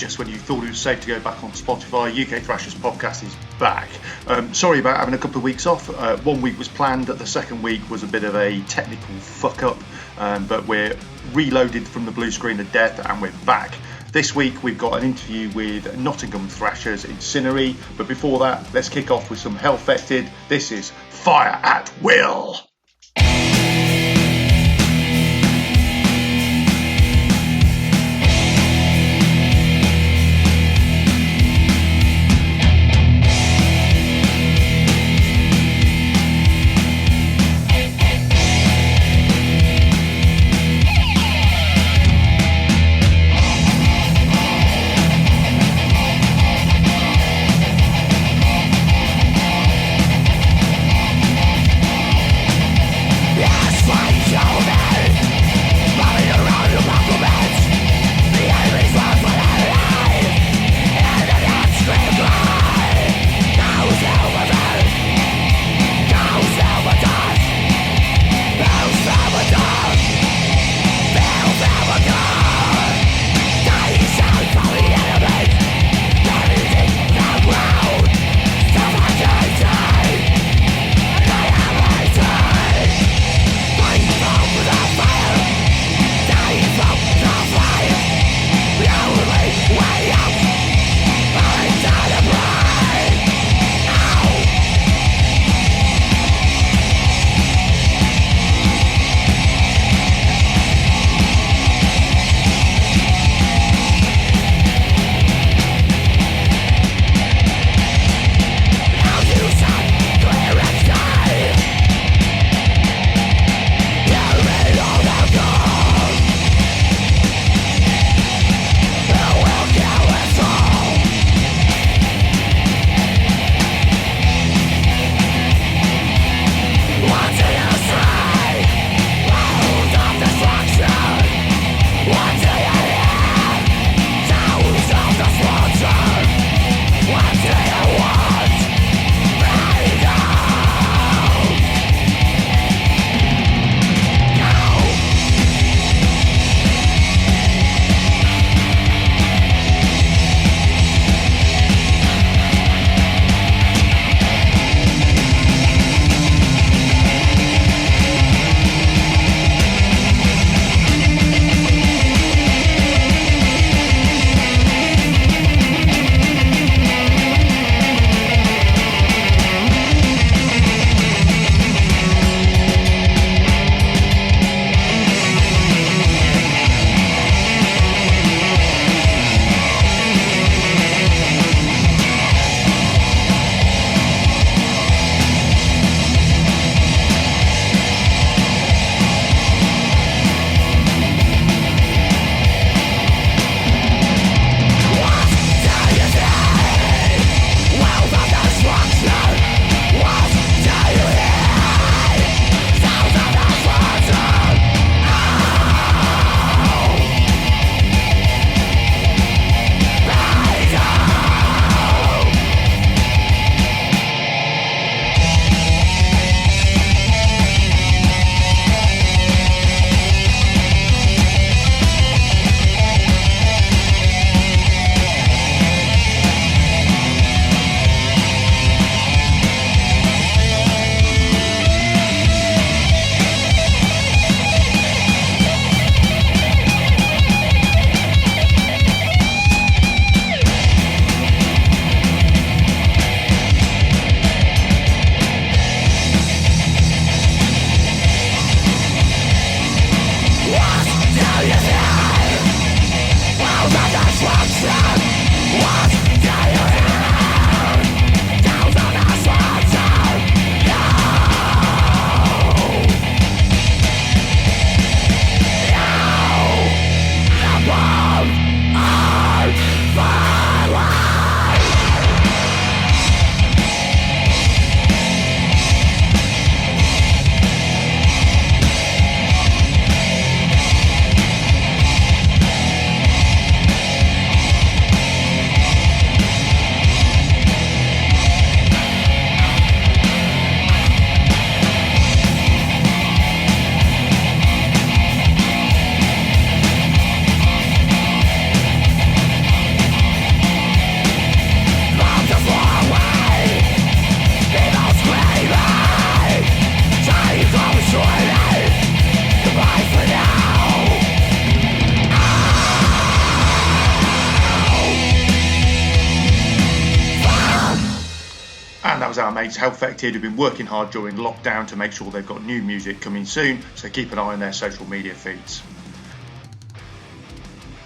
just when you thought it was safe to go back on Spotify, UK Thrashers podcast is back. Sorry about having a couple of weeks off. 1 week was planned, the second week was a bit of a technical fuck up, but we're reloaded from the blue screen of death and we're back. This week we've got an interview with Nottingham Thrashers Incinery, but before that, let's kick off with some Hellfected. This is Fire at Will. And that was our mates Hellfected, who've been working hard during lockdown to make sure they've got new music coming soon, so keep an eye on their social media feeds.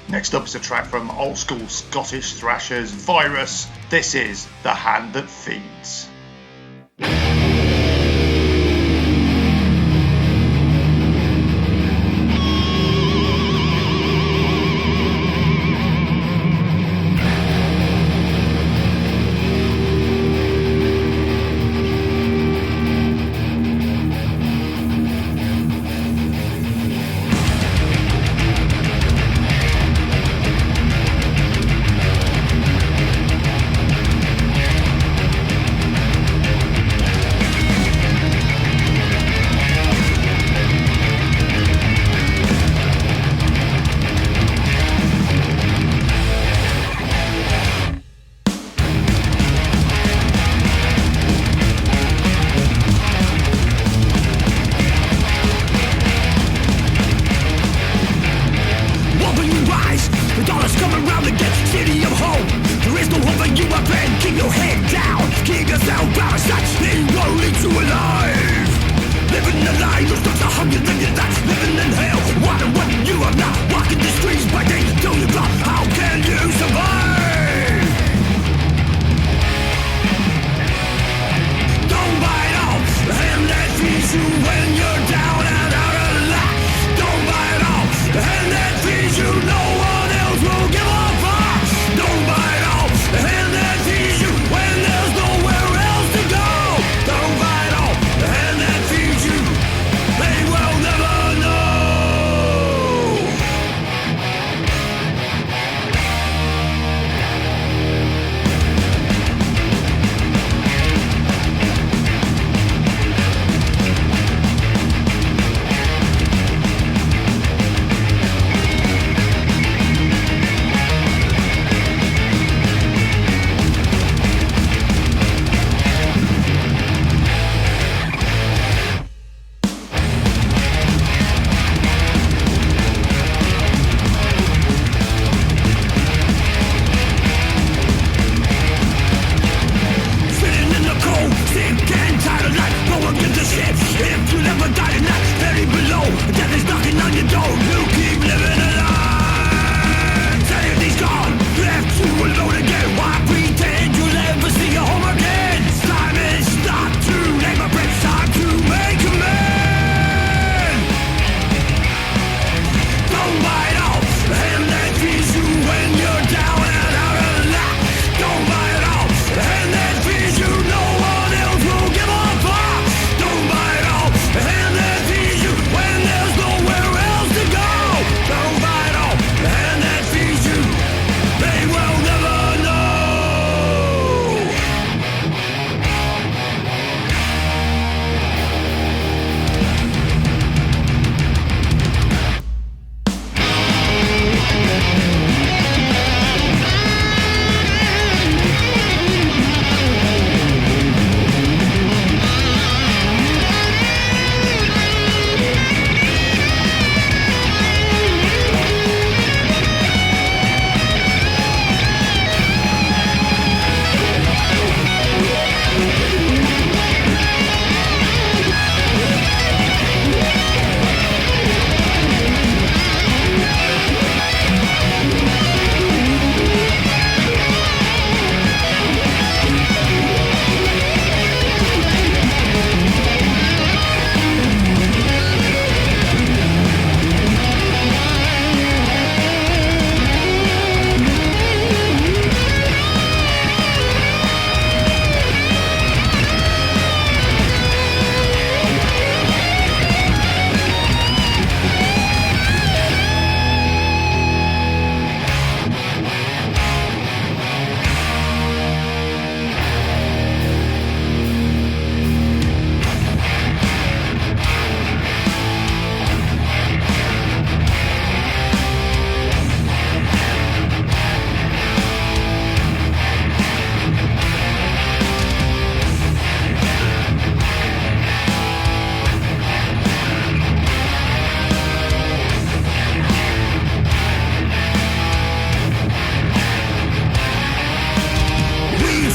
Next up is a track from old school Scottish thrashers Virus. This is The Hand That Feeds.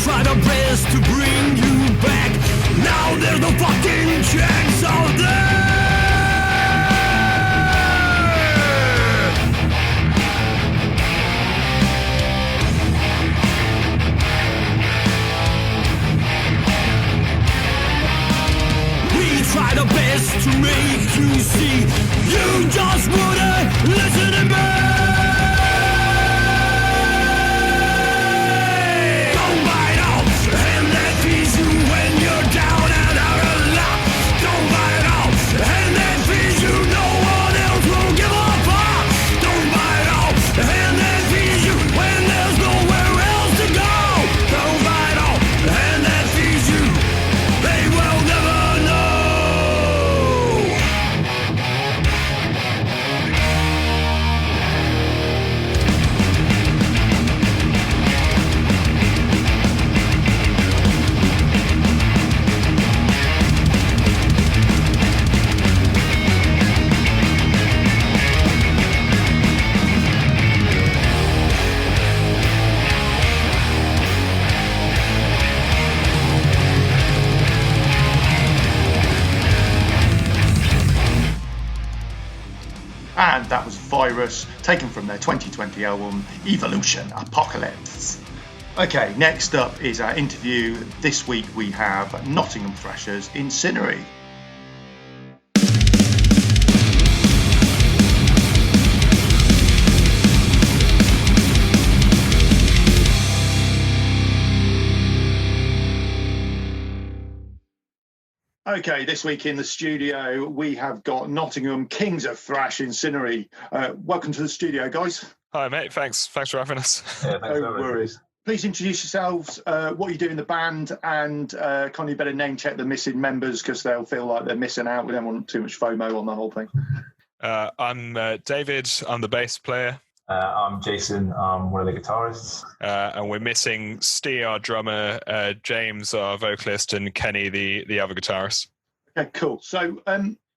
try our best to bring you best to make you see. You just wouldn't listen to me. Don't bite off the hand that feeds you when you're down and out of luck. Don't bite off the hand that feeds you. No one else will give a fuck. Don't bite off the hand that feeds you when there's nowhere else to go. Don't bite off the hand that feeds you. They will never know. And that was Virus, taken from their 2020 album Evolution Apocalypse. Okay, next up is our interview. This week we have Nottingham Thrashers Incinery. Okay, this week in the studio we have got Nottingham Kings of Thrash Incinery. Welcome to the studio, guys. Hi, mate. Thanks for having us. Yeah, thanks. No worries. Please introduce yourselves, what you do in the band, and kind of better name check the missing members because they'll feel like they're missing out. We don't want too much FOMO on the whole thing. I'm David. I'm the bass player. I'm Jason. I'm one of the guitarists. And we're missing Steve, our drummer, James, our vocalist, and Kenny, the other guitarist. Okay, cool. So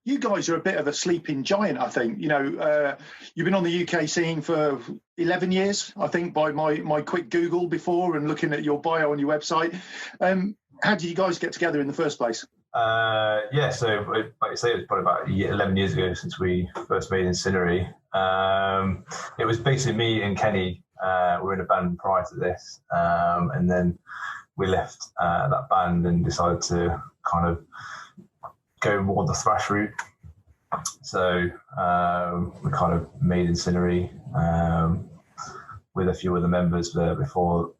you guys are a bit of a sleeping giant, I think. You know, you've been on the UK scene for 11 years, I think, by my quick Google before and looking at your bio on your website. How did you guys get together in the first place? So like you say, it was probably about 11 years ago since we first made Incinery. It was basically me and Kenny were in a band prior to this, and then we left that band and decided to kind of go more the thrash route. So we kind of made Incinery with a few other members before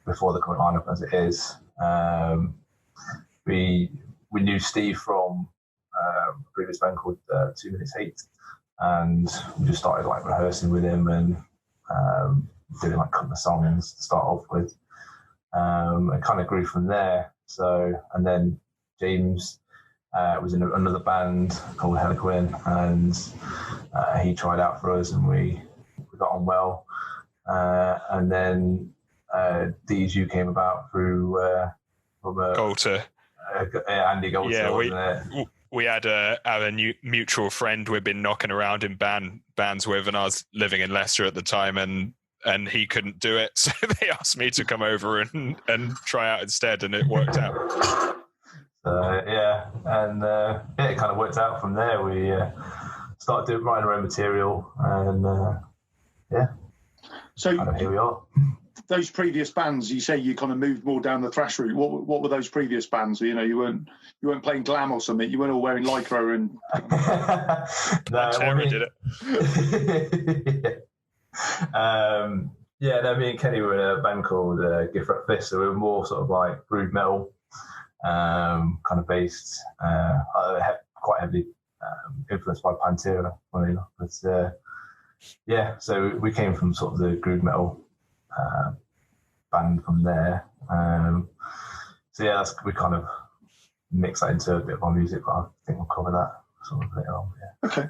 the current lineup as it is. We knew Steve from a previous band called 2 Minutes Hate, and we just started like rehearsing with him and doing like a couple of songs to start off with. It kind of grew from there. So, and then James was in another band called Heliquin, and he tried out for us, and we got on well. And then DSU came about through from Golter. Andy Golter. Yeah, we had a mutual friend we'd been knocking around in bands with, and I was living in Leicester at the time, and he couldn't do it, so they asked me to come over and try out instead, and it worked out. It kind of worked out from there. We started writing our own material, and so kind of here we are. Those previous bands, you say you kind of moved more down the thrash route. What were those previous bands? You know, you weren't playing glam or something. You weren't all wearing lycra and. Terry did it. Me and Kenny were in a band called Gift Wrap Fist, so we were more sort of like groove metal, kind of based, quite heavily influenced by Pantera, funny enough. But so we came from sort of the groove metal band from there. We kind of mix that into a bit of our music, but I think we'll cover that sort of later on. Yeah. Okay.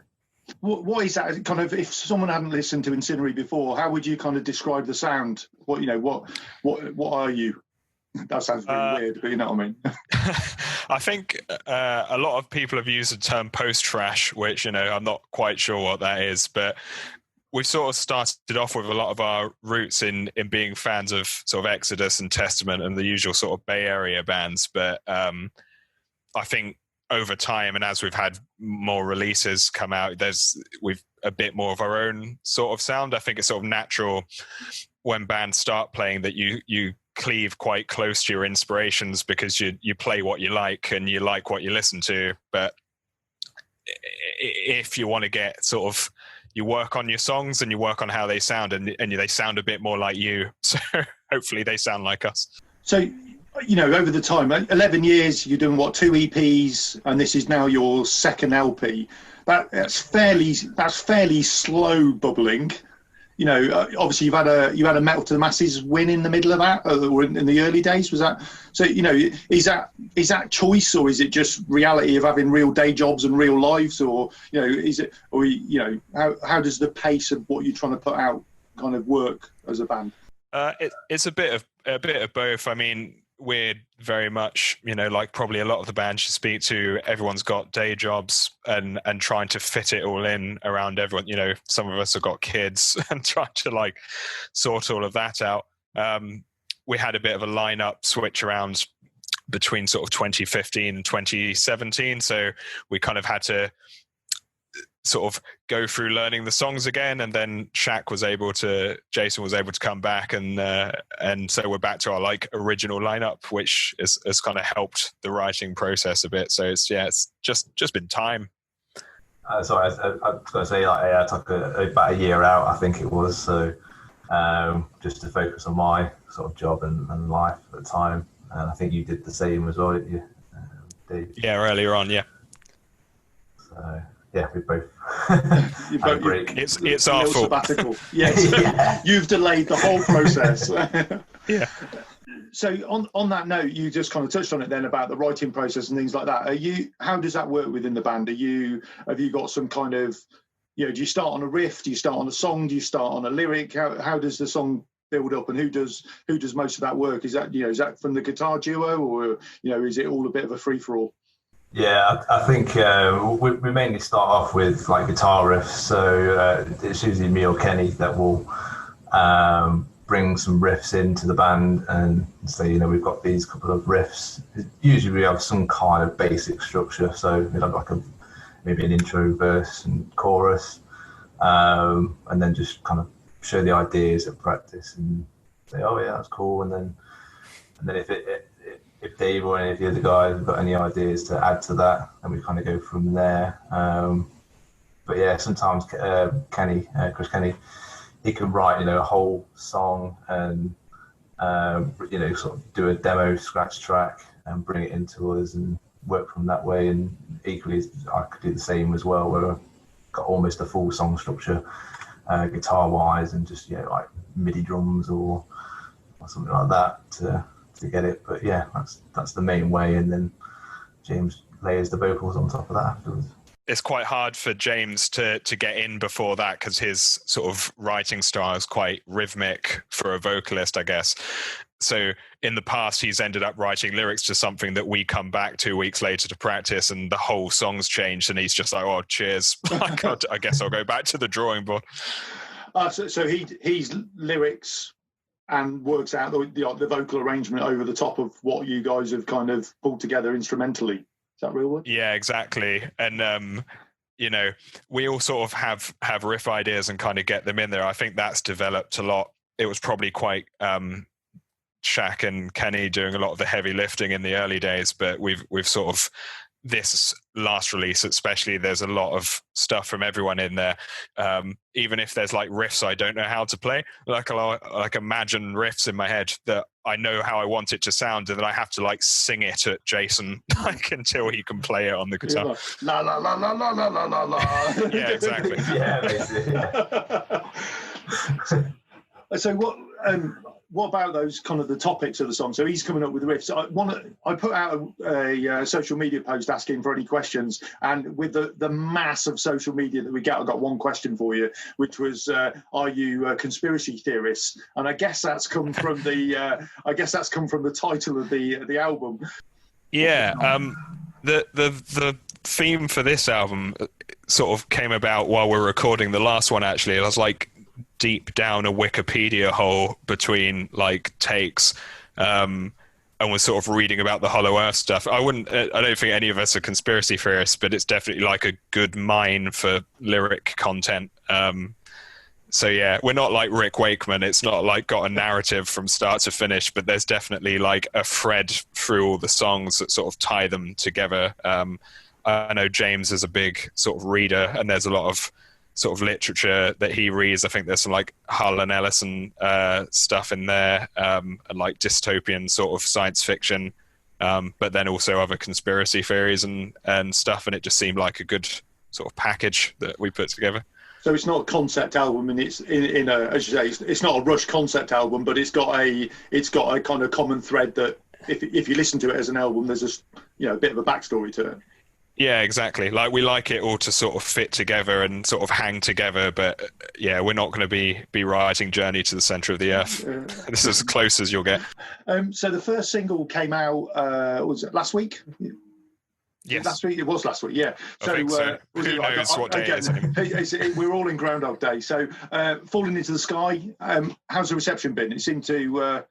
What is that kind of? If someone hadn't listened to Incinery before, how would you kind of describe the sound? What are you? That sounds really weird, but you know what I mean. I think a lot of people have used the term post-thrash, which, you know, I'm not quite sure what that is, but we've sort of started off with a lot of our roots in being fans of sort of Exodus and Testament and the usual sort of Bay Area bands. But I think over time, and as we've had more releases come out, we've a bit more of our own sort of sound. I think it's sort of natural when bands start playing that you cleave quite close to your inspirations because you play what you like and you like what you listen to. But if you want to get sort of, you work on your songs and you work on how they sound, and they sound a bit more like you. So hopefully they sound like us. So, over the time, 11 years, you're doing 2 EPs, and this is now your second LP. That's fairly slow bubbling. Obviously you've had a Metal to the Masses win in the middle of that, or in the early days. Was that so? Is that choice, or is it just reality of having real day jobs and real lives, or is it, or how does the pace of what you're trying to put out kind of work as a band? It's a bit of both. I mean, we're very much, like probably a lot of the bands you speak to, everyone's got day jobs and trying to fit it all in around everyone. Some of us have got kids and trying to like sort all of that out. We had a bit of a lineup switch around between sort of 2015 and 2017. So we kind of had to sort of go through learning the songs again, and then Jason was able to come back, and so we're back to our like original lineup, which has kind of helped the writing process a bit. So it's just been time. Sorry, I was going to say, I took about a year out, I think it was, so just to focus on my sort of job and life at the time. And I think you did the same as well, didn't you, Dave? Yeah, earlier on, yeah. So yeah, we both had a break. It's our fault. Sabbatical. Yes, yeah. You've delayed the whole process. Yeah. So on that note, you just kind of touched on it then about the writing process and things like that. How does that work within the band? Have you got some kind of, do you start on a riff? Do you start on a song? Do you start on a lyric? How does the song build up, and who does most of that work? Is that from the guitar duo, or is it all a bit of a free for all? Yeah, I think we mainly start off with like guitar riffs. So it's usually me or Kenny that will bring some riffs into the band and say, we've got these couple of riffs. Usually we have some kind of basic structure. So like maybe an intro, verse and chorus, and then just kind of show the ideas at practice and say, oh yeah, that's cool. And then if Dave or any of the other guys have got any ideas to add to that, and we kind of go from there. But yeah, sometimes Chris Kenny, he can write, a whole song and, sort of do a demo scratch track and bring it into us and work from that way. And equally, I could do the same as well, where I've got almost a full song structure, guitar-wise, and just, like MIDI drums or something like that to get it. But yeah, that's the main way, and then James layers the vocals on top of that afterwards. It's quite hard for James to get in before that, because his sort of writing style is quite rhythmic for a vocalist, I guess. So in the past, he's ended up writing lyrics to something that we come back 2 weeks later to practice, and the whole song's changed, and he's just like, oh, cheers. I guess I'll go back to the drawing board. So he's lyrics and works out the vocal arrangement over the top of what you guys have kind of pulled together instrumentally. Is that real word? Yeah, exactly. And, we all sort of have riff ideas and kind of get them in there. I think that's developed a lot. It was probably quite Shaq and Kenny doing a lot of the heavy lifting in the early days, but we've sort of, this last release especially, there's a lot of stuff from everyone in there. Even if there's like riffs I don't know how to play, like imagine riffs in my head that I know how I want it to sound, and then I have to like sing it at Jason like until he can play it on the guitar. Like, la la la la la la la la. Yeah, exactly. Yeah, basically. So what about those kind of the topics of the song? So he's coming up with riffs. I put out a social media post asking for any questions, and with the mass of social media that we get, I've got one question for you, which was, are you conspiracy theorists? And I guess that's come from the title of the album. Yeah, the theme for this album sort of came about while we were recording the last one. Actually, I was like deep down a Wikipedia hole between like takes, and was sort of reading about the Hollow Earth stuff. I don't think any of us are conspiracy theorists, but it's definitely like a good mine for lyric content. So yeah, we're not like Rick Wakeman. It's not like got a narrative from start to finish, but there's definitely like a thread through all the songs that sort of tie them together. I know James is a big sort of reader, and there's a lot of sort of literature that he reads. I think there's some like Hull and Ellison stuff in there, and like dystopian sort of science fiction, but then also other conspiracy theories and stuff. And it just seemed like a good sort of package that we put together. So it's not a concept album, and it's in a, as you say, it's not a Rush concept album, but it's got a kind of common thread that if you listen to it as an album, there's a bit of a backstory to it. Yeah, exactly. Like, we like it all to sort of fit together and sort of hang together, but yeah, we're not going to be writing Journey to the Centre of the Earth. This is as close as you'll get. So the first single came out, was it last week? Yes. Last week, it was last week, yeah. So, Who knows what day it is? We're all in Groundhog Day. So Falling Into the Sky, how's the reception been? It seemed to,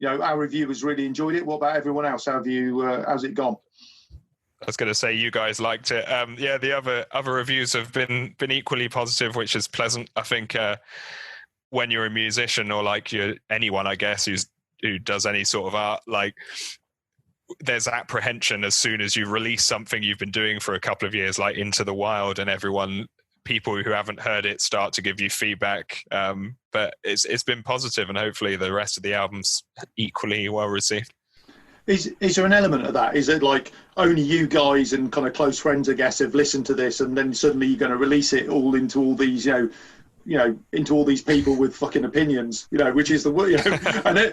our reviewers really enjoyed it. What about everyone else? How's it gone? I was going to say you guys liked it. Yeah, the other reviews have been equally positive, which is pleasant. I think when you're a musician or like you're anyone, I guess, who does any sort of art, like, there's apprehension as soon as you release something you've been doing for a couple of years, like into the wild, and people who haven't heard it start to give you feedback. But it's been positive, and hopefully the rest of the album's equally well received. Is there an element of that? Is it like only you guys and kind of close friends, I guess, have listened to this, and then suddenly you're going to release it all into all these, into all these people with fucking opinions, which is and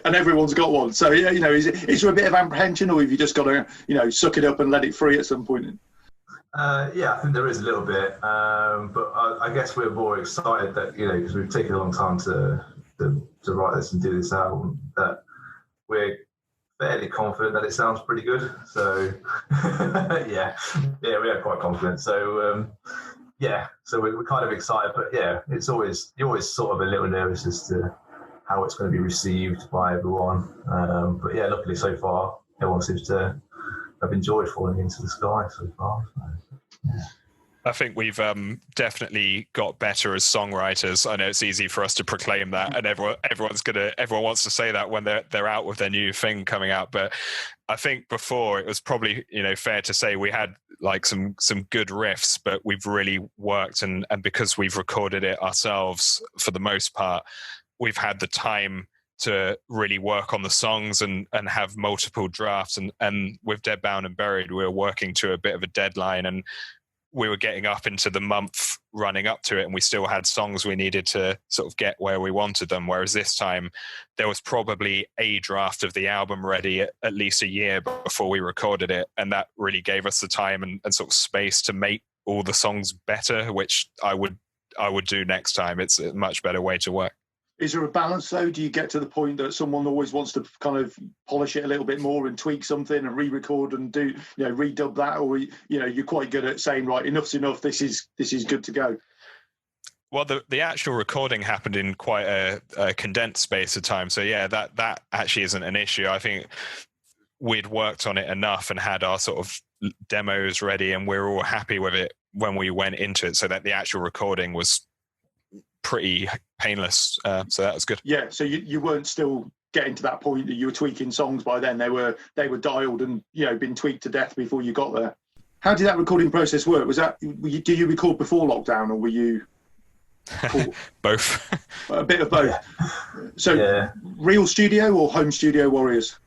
everyone's got one. So is there a bit of apprehension, or have you just got to, suck it up and let it free at some point? Yeah, I think there is a little bit, but I guess we're more excited that because we've taken a long time to write this and do this album, that we're fairly confident that it sounds pretty good. So yeah, we are quite confident. So so we're kind of excited, but yeah, you're always sort of a little nervous as to how it's going to be received by everyone. But yeah, luckily so far, everyone seems to have enjoyed Falling Into the Sky so far. So, yeah. I think we've definitely got better as songwriters. I know it's easy for us to proclaim that, and everyone wants to say that when they're out with their new thing coming out. But I think before it was probably fair to say we had like some good riffs, but we've really worked and because we've recorded it ourselves for the most part, we've had the time to really work on the songs and have multiple drafts. And with Dead, Bound and Buried, we were working to a bit of a deadline, and we were getting up into the month running up to it, and we still had songs we needed to sort of get where we wanted them. Whereas this time there was probably a draft of the album ready at least a year before we recorded it. And that really gave us the time and sort of space to make all the songs better, which I would do next time. It's a much better way to work. Is there a balance though? Do you get to the point that someone always wants to kind of polish it a little bit more and tweak something and re-record and do, redub that, or you're quite good at saying, right, enough's enough. This is good to go. Well, the actual recording happened in quite a condensed space of time, so yeah, that actually isn't an issue. I think we'd worked on it enough and had our sort of demos ready, and we were all happy with it when we went into it, so that the actual recording was pretty painless, so that was good. Yeah, so you weren't still getting to that point that you were tweaking songs by then. They were dialed and been tweaked to death before you got there. How did that recording process work? Did you record before lockdown, or were you both? A bit of both. So real studio or home studio warriors?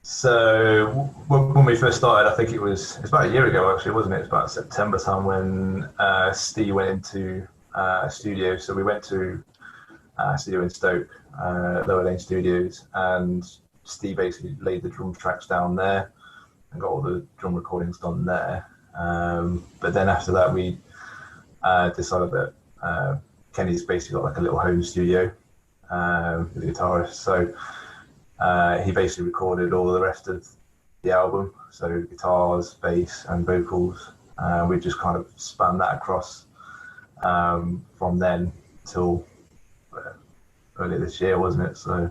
So when we first started, I think it's about a year ago actually, wasn't it? It's about September time when Steve went into studio. So we went to studio in Stoke, Lower Lane Studios, and Steve basically laid the drum tracks down there and got all the drum recordings done there. But then after that, we decided that Kenny's basically got like a little home studio with the guitarist. So he basically recorded all of the rest of the album, so guitars, bass, and vocals. We just kind of spanned that across from then till earlier this year, wasn't it? So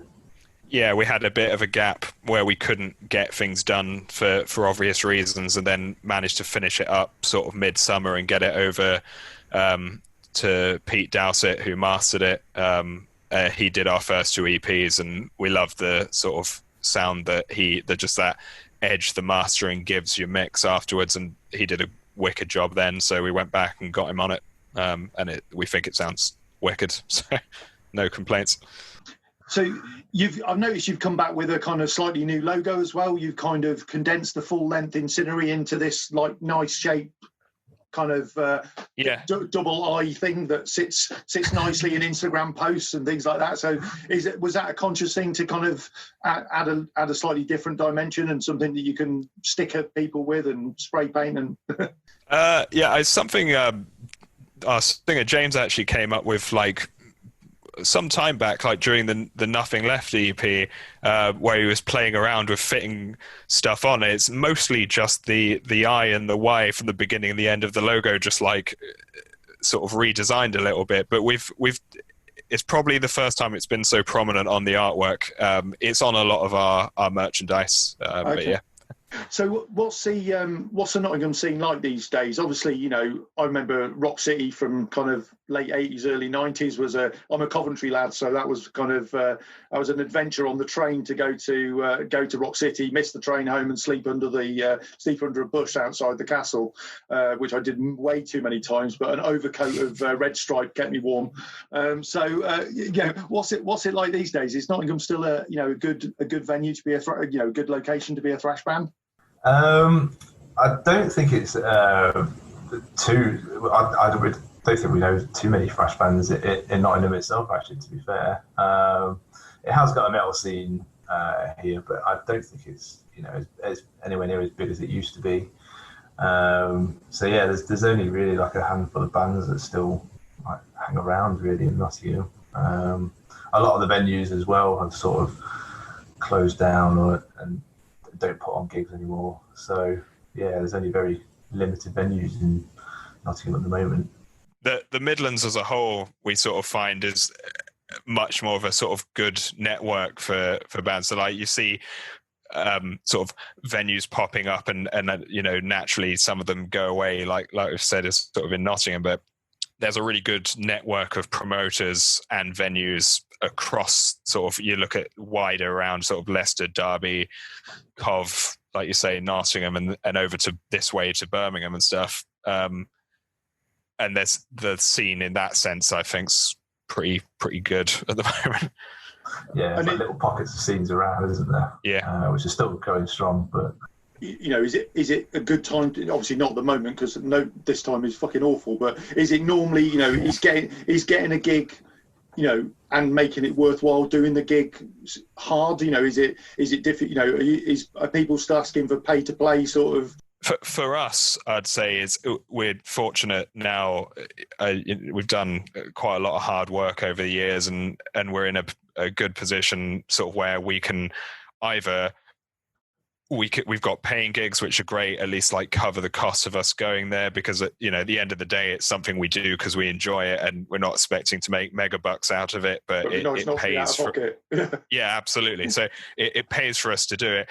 yeah, we had a bit of a gap where we couldn't get things done for obvious reasons, and then managed to finish it up sort of midsummer and get it over to Pete Dowsett, who mastered it. He did our first two EPs, and we loved the sort of sound that just that Edge, the mastering, gives your mix afterwards, and he did a wicked job then. So we went back and got him on it, and we think it sounds wicked. So no complaints. So I've noticed you've come back with a kind of slightly new logo as well. You've kind of condensed the full length Incinery into this like nice shape, kind of double eye thing that sits nicely in Instagram posts and things like that. So was that a conscious thing to kind of add a slightly different dimension and something that you can stick at people with and spray paint and? It's something our singer James actually came up with like some time back, like during the Nothing Left EP, where he was playing around with fitting stuff on. It's mostly just the I and the Y from the beginning and the end of the logo, just like sort of redesigned a little bit. But it's probably the first time it's been so prominent on the artwork. It's on a lot of our merchandise. Okay. But yeah. So what's the Nottingham scene like these days? Obviously, you know, I remember Rock City from kind of late 80s, early 90s. I'm a Coventry lad, so that was kind of I was an adventure on the train to go to Rock City, miss the train home, and sleep under a bush outside the castle, which I did way too many times. But an overcoat of red stripe kept me warm. What's it like these days? Is Nottingham still a good venue to be a good location to be a thrash band? I don't think it's I don't think we know too many thrash bands in Nottingham itself, actually, to be fair. It has got a metal scene here, but I don't think it's as anywhere near as big as it used to be. There's only really like a handful of bands that still like hang around really in Nottingham. A lot of the venues as well have sort of closed down and don't put on gigs anymore. So yeah, there's only very limited venues in Nottingham at the moment. The Midlands as a whole, we sort of find is much more of a sort of good network for bands. So like you see sort of venues popping up and naturally some of them go away, like we've said, is sort of in Nottingham, but there's a really good network of promoters and venues across sort of, you look at wider around sort of Leicester, Derby, Cov, like you say, Nottingham, and over to this way to Birmingham and stuff. And there's the scene in that sense, I think's pretty good at the moment. Yeah, like little pockets of scenes around, isn't there? Yeah, which is still going strong, but. Is it a good time to, obviously not at the moment because this time is fucking awful, but is it normally, he's getting a gig, and making it worthwhile doing the gig hard, is it different, are people still asking for pay to play sort of? For us, I'd say we're fortunate now. We've done quite a lot of hard work over the years, and we're in a good position sort of where we can either we've got paying gigs, which are great, at least like cover the cost of us going there, because at the end of the day, it's something we do because we enjoy it and we're not expecting to make mega bucks out of it, but it pays for yeah, absolutely. So it pays for us to do it.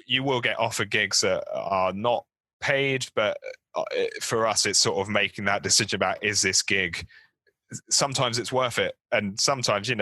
You will get offered gigs that are not paid, but for us, it's sort of making that decision about, is this gig? Sometimes it's worth it. And sometimes,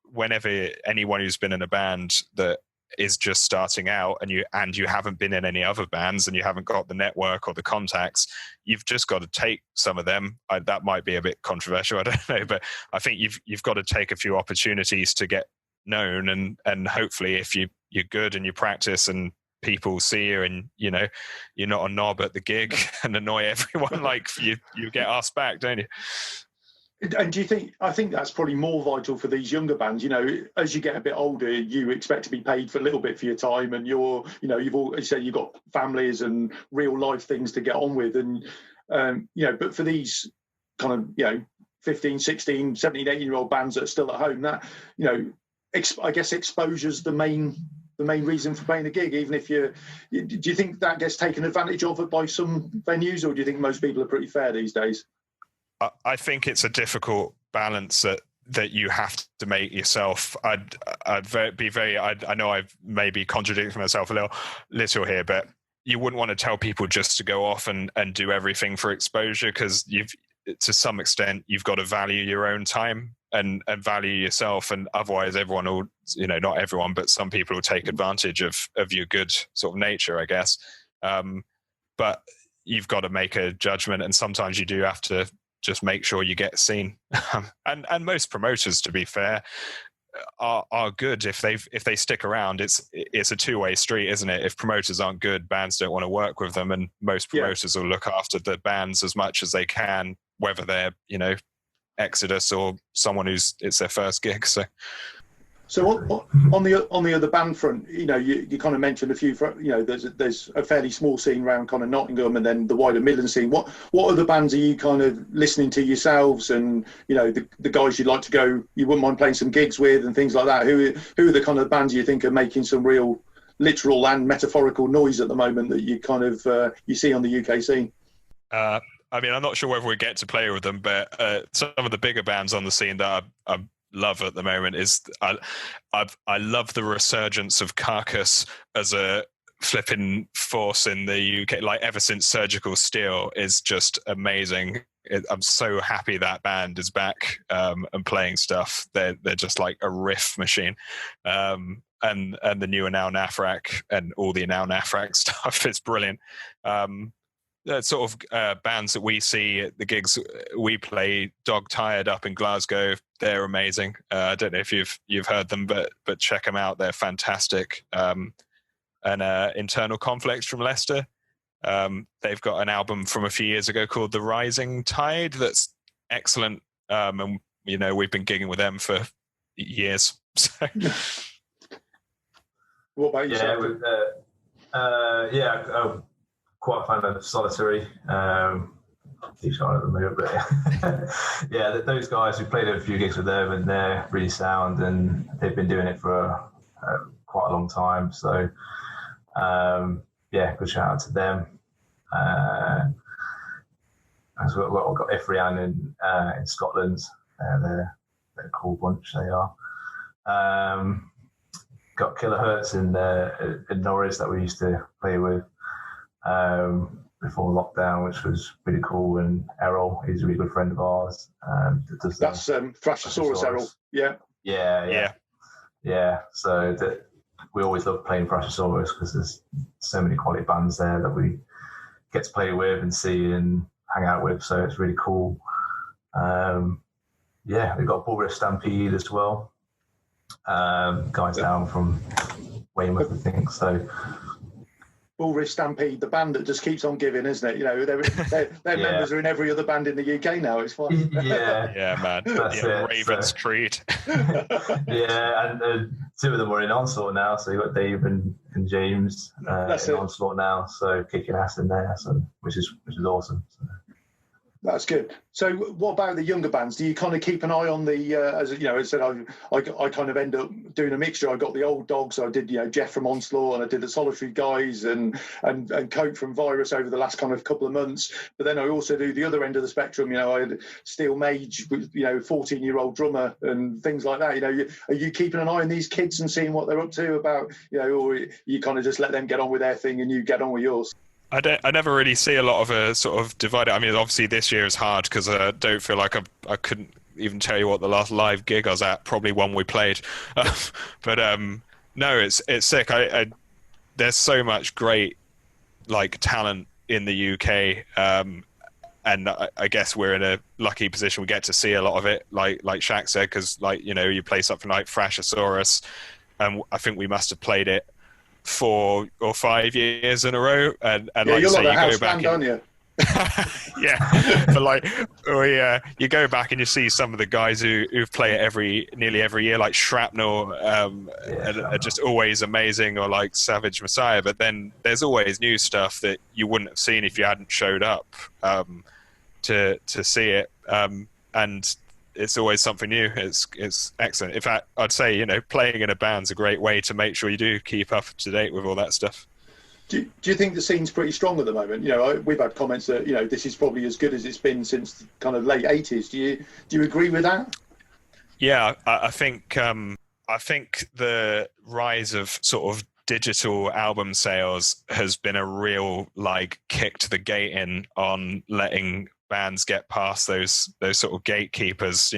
whenever anyone who's been in a band that is just starting out and you haven't been in any other bands and you haven't got the network or the contacts, you've just got to take some of them. That might be a bit controversial, I don't know, but I think you've got to take a few opportunities to get known, and hopefully if you're good and you practice and people see you and you're not a knob at the gig and annoy everyone, like you get asked back, don't you? And do you think, I think that's probably more vital for these younger bands, as you get a bit older, you expect to be paid for a little bit for your time, and you've got families and real life things to get on with, and but for these kind of 15, 16, 17, 18-year-old bands that are still at home, that I guess exposure's the main reason for playing a gig. Even if do you think that gets taken advantage of by some venues, or do you think most people are pretty fair these days? I think it's a difficult balance that you have to make yourself. I know I've maybe contradicted myself a little here, but you wouldn't want to tell people just to go off and do everything for exposure, because to some extent you've got to value your own time and value yourself, and otherwise everyone will, not everyone, but some people will take advantage of your good sort of nature, I guess. But you've got to make a judgment, and sometimes you do have to just make sure you get seen. And most promoters, to be fair, are good if they stick around. It's a two-way street, isn't it? If promoters aren't good, bands don't want to work with them, and most promoters will look after the bands as much as they can, whether they're Exodus or someone it's their first gig. So on the other band front, you kind of mentioned a few. There's a fairly small scene around kind of Nottingham, and then the wider Midland scene. What other bands are you kind of listening to yourselves, and the guys you'd like to go, you wouldn't mind playing some gigs with, and things like that? Who are the kind of bands you think are making some real literal and metaphorical noise at the moment that you kind of you see on the UK scene? I mean, I'm not sure whether we get to play with them, but some of the bigger bands on the scene that I love at the moment is I love the resurgence of Carcass as a flipping force in the UK. Like, ever since Surgical Steel is just amazing. I'm so happy that band is back and playing stuff. They're just like a riff machine. And the new Anal Nafrak and all the Anal Nafrak stuff is brilliant. Sort of bands that we see at the gigs we play, Dog Tired up in Glasgow, they're amazing. I don't know if you've heard them, but check them out. They're fantastic. And Internal Conflicts from Leicester. They've got an album from a few years ago called The Rising Tide that's excellent. And we've been gigging with them for years. So. What about yourself? Quite a fan of Solitary. Keep showing at the moment, but yeah, those guys, we played a few gigs with them, and they're really sound, and they've been doing it for quite a long time. So good shout out to them. As well, we've got Ifrian in Scotland. They're a cool bunch. They are. Got Kilohertz in Norwich that we used to play with before lockdown, which was really cool. And Errol, he's a really good friend of ours. That's Thrashosaurus Errol. Yeah. So we always love playing Thrashosaurus because there's so many quality bands there that we get to play with and see and hang out with. So it's really cool. We've got Bullriff Stampede as well. Guys down from Weymouth, I think. So Bullriff Stampede, the band that just keeps on giving, isn't it? Their members are in every other band in the UK now. It's fun. Yeah, man. Ravens Creed. And two of them are in Onslaught now. So you've got Dave and James in Onslaught now. So kicking ass in there, which is awesome. So. That's good. So what about the younger bands? Do you kind of keep an eye on the, as I said, I kind of end up doing a mixture. I got the old dogs. I did, Jeff from Onslaught, and I did the Solitary guys and Cope from Virus over the last kind of couple of months. But then I also do the other end of the spectrum. I had Steel Mage with, 14-year-old drummer and things like that. Are you keeping an eye on these kids and seeing what they're up to about, or you kind of just let them get on with their thing and you get on with yours? I never really see a lot of a sort of divide. I mean, obviously this year is hard because I don't feel like I couldn't even tell you what the last live gig I was at. Probably one we played, but no, it's sick. There's so much great talent in the UK, and I guess we're in a lucky position. We get to see a lot of it, like Shaq said, because you play something like Thrashosaurus, and I think we must have played it 4 or 5 years in a row, and like you say, you go back, aren't you? Yeah, but you go back and you see some of the guys who play it nearly every year, like Shrapnel, are just always amazing, or like Savage Messiah. But then there's always new stuff that you wouldn't have seen if you hadn't showed up to see it, and it's always something new. It's excellent. In fact, I'd say playing in a band's a great way to make sure you do keep up to date with all that stuff. Do you think the scene's pretty strong at the moment? We've had comments that this is probably as good as it's been since kind of late 80s. Do you agree with that? Yeah, I think the rise of sort of digital album sales has been a real kick to the gate in on letting bands get past those sort of gatekeepers.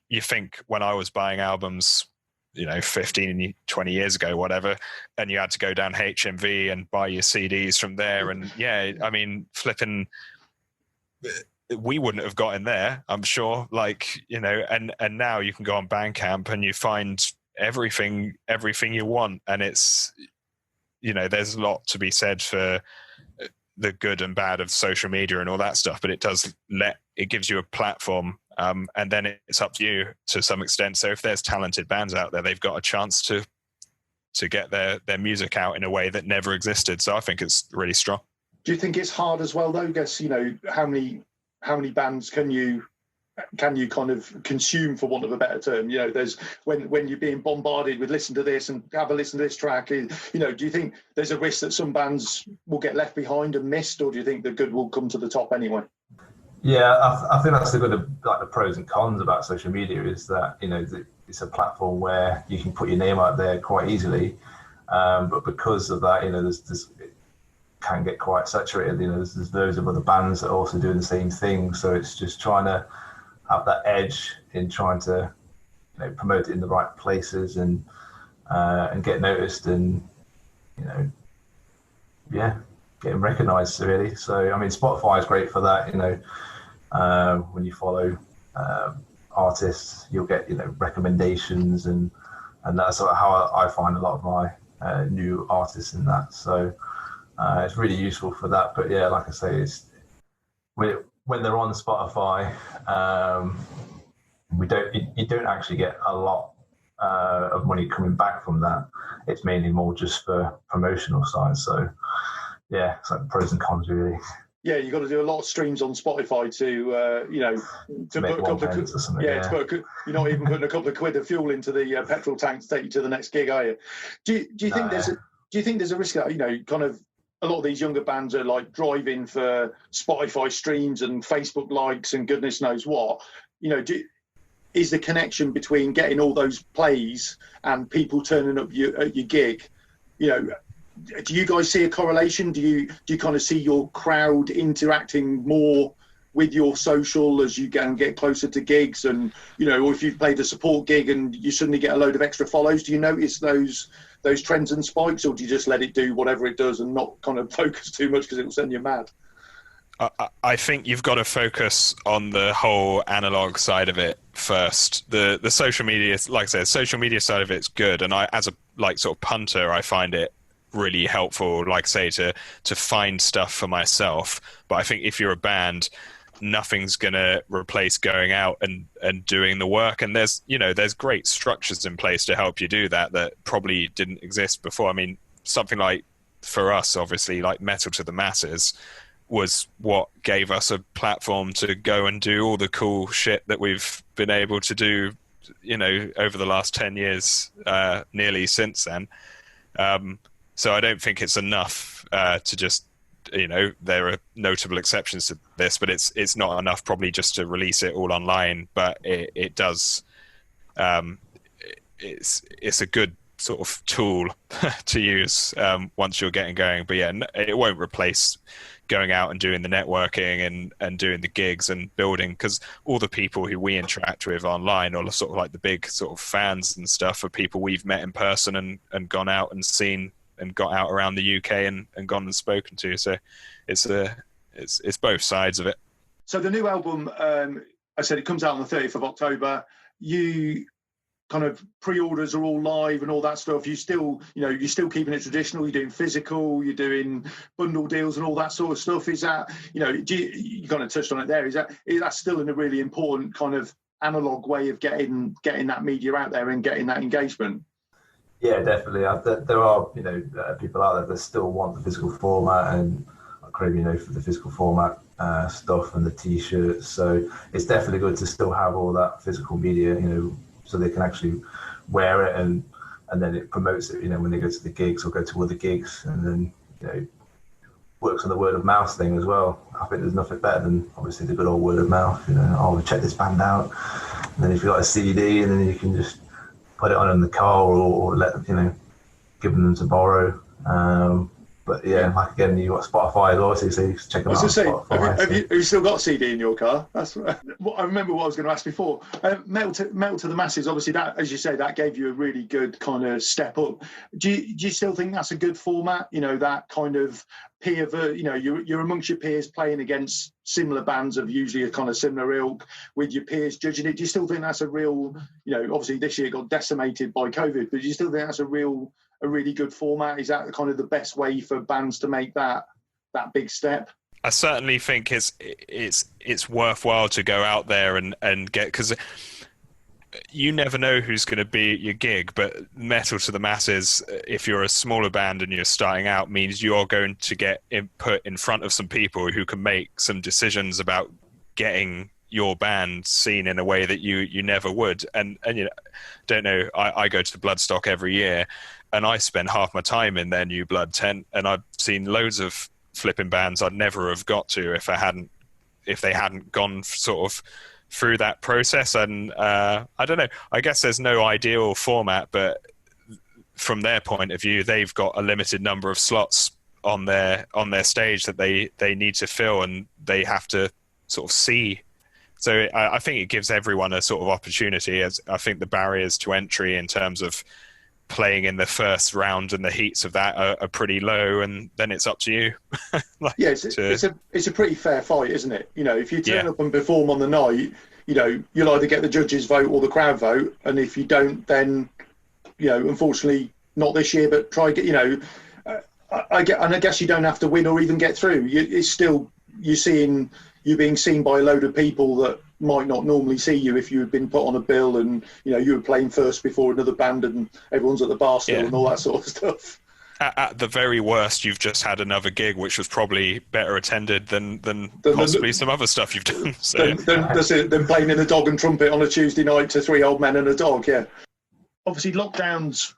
you think when I was buying albums, 15, 20 years ago, whatever, and you had to go down HMV and buy your CDs from there. And yeah, I mean, flipping, we wouldn't have got in there, I'm sure. And now you can go on Bandcamp and you find everything you want. And it's, there's a lot to be said for the good and bad of social media and all that stuff, but it gives you a platform. And then it's up to you to some extent. So if there's talented bands out there, they've got a chance to get their music out in a way that never existed. So I think it's really strong. Do you think it's hard as well, though? I guess, how many bands can you kind of consume, for want of a better term? There's when you're being bombarded with listen to this and have a listen to this track, do you think there's a risk that some bands will get left behind and missed, or do you think the good will come to the top anyway? Yeah, I think that's the good of the pros and cons about social media, is that it's a platform where you can put your name out there quite easily, but because of that, it can get quite saturated. There's loads of other bands that are also doing the same thing, so it's just trying to have that edge in trying to promote it in the right places and get noticed and getting recognized, really. So I mean, Spotify is great for that. When you follow artists, you'll get recommendations, and that's sort of how I find a lot of my new artists in that. So it's really useful for that. But yeah, like I say, it's when they're on Spotify, you don't actually get a lot of money coming back from that. It's mainly more just for promotional side. So yeah, it's like pros and cons, really. Yeah, you've got to do a lot of streams on Spotify to make put a couple of or something. Yeah. you're not even putting a couple of quid of fuel into the petrol tank to take you to the next gig, are you? Do you think there's a risk that kind of a lot of these younger bands are like driving for Spotify streams and Facebook likes and goodness knows what? Is the connection between getting all those plays and people turning up at your gig? Do you guys see a correlation? Do you kind of see your crowd interacting more with your social as you get closer to gigs? And or if you've played a support gig and you suddenly get a load of extra follows, do you notice those trends and spikes, or do you just let it do whatever it does and not kind of focus too much because it will send you mad? I think you've got to focus on the whole analog side of it first. The social media, like I said, social media side of it's good, and I, as a sort of punter, I find it really helpful, like say, to find stuff for myself. But I think if you're a band, nothing's gonna replace going out and doing the work, and there's great structures in place to help you do that probably didn't exist before. I mean, something like, for us, obviously, like Metal to the Masses was what gave us a platform to go and do all the cool shit that we've been able to do over the last 10 years nearly since then. So I don't think it's enough to just, there are notable exceptions to this, but it's not enough probably just to release it all online. But it does, it's a good sort of tool to use once you're getting going. But yeah, it won't replace going out and doing the networking and doing the gigs and building, because all the people who we interact with online, or sort of like the big sort of fans and stuff, are people we've met in person and gone out and seen and got out around the UK and gone and spoken to. So it's both sides of it. So the new album, I said it comes out on the 30th of October. You kind of pre-orders are all live and all that stuff. You still, you're still keeping it traditional. You're doing physical, you're doing bundle deals and all that sort of stuff. Is that, you kind of touched on it there. Is that still in a really important kind of analog way of getting that media out there and getting that engagement? Yeah, definitely. There are, people out there that still want the physical format and are craving, for the physical format stuff and the T-shirts. So it's definitely good to still have all that physical media, so they can actually wear it, and then it promotes it, when they go to the gigs or go to other gigs, and then, works on the word of mouth thing as well. I think there's nothing better than obviously the good old word of mouth, check this band out. And then if you got a CD, and then you can just put it on in the car or let, give them to borrow. But yeah, like again, you got Spotify as well, so you check them out on Spotify. Have you still got a CD in your car? That's I remember what I was going to ask before. Metal to the Masses, obviously that, as you say, that gave you a really good kind of step up. Do you still think that's a good format? You know, that kind of peer, you know, you're amongst your peers playing against similar bands of usually a kind of similar ilk with your peers judging it. Do you still think that's a real, you know, obviously this year it got decimated by COVID, but do you still think that's a really good format? Is that kind of the best way for bands to make that big step? I certainly think it's worthwhile to go out there and get, because you never know who's going to be at your gig, but Metal to the Masses, if you're a smaller band and you're starting out, means you're going to get put in front of some people who can make some decisions about getting your band seen in a way that you never would. And you know, don't know, I go to Bloodstock every year and I spend half my time in their New Blood tent, and I've seen loads of flipping bands I'd never have got to if they hadn't gone sort of through that process. And I don't know, I guess there's no ideal format, but from their point of view, they've got a limited number of slots on their stage that they need to fill, and they have to sort of see. So I think it gives everyone a sort of opportunity. As I think the barriers to entry in terms of playing in the first round and the heats of that are pretty low, and then it's up to you. It's a pretty fair fight, isn't it? You know, if you turn up and perform on the night, you know, you'll either get the judges' vote or the crowd vote, and if you don't, then, you know, unfortunately not this year, but try get, you know, I guess you don't have to win or even get through. It's still, you're being seen by a load of people that might not normally see you if you had been put on a bill and, you know, you were playing first before another band and everyone's at the bar still and all that sort of stuff. At the very worst, you've just had another gig which was probably better attended than possibly some other stuff you've done. So, than playing in a dog and trumpet on a Tuesday night to three old men and a dog, yeah. Obviously, lockdown's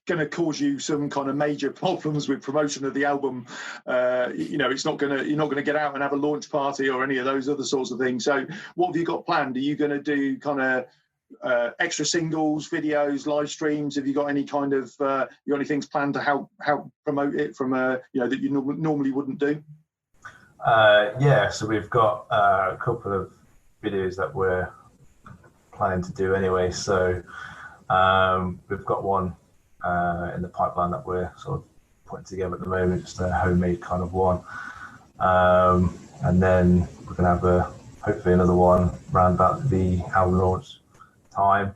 going to cause you some kind of major problems with promotion of the album. You know, you're not going to get out and have a launch party or any of those other sorts of things. So what have you got planned? Are you going to do kind of extra singles, videos, live streams? Have you got any kind of you got any things planned to help promote it from you know, that you normally wouldn't do? Yeah, so we've got a couple of videos that we're planning to do anyway. So we've got one in the pipeline that we're sort of putting together at the moment, just a homemade kind of one, and then we're going to have hopefully another one around about the album launch time.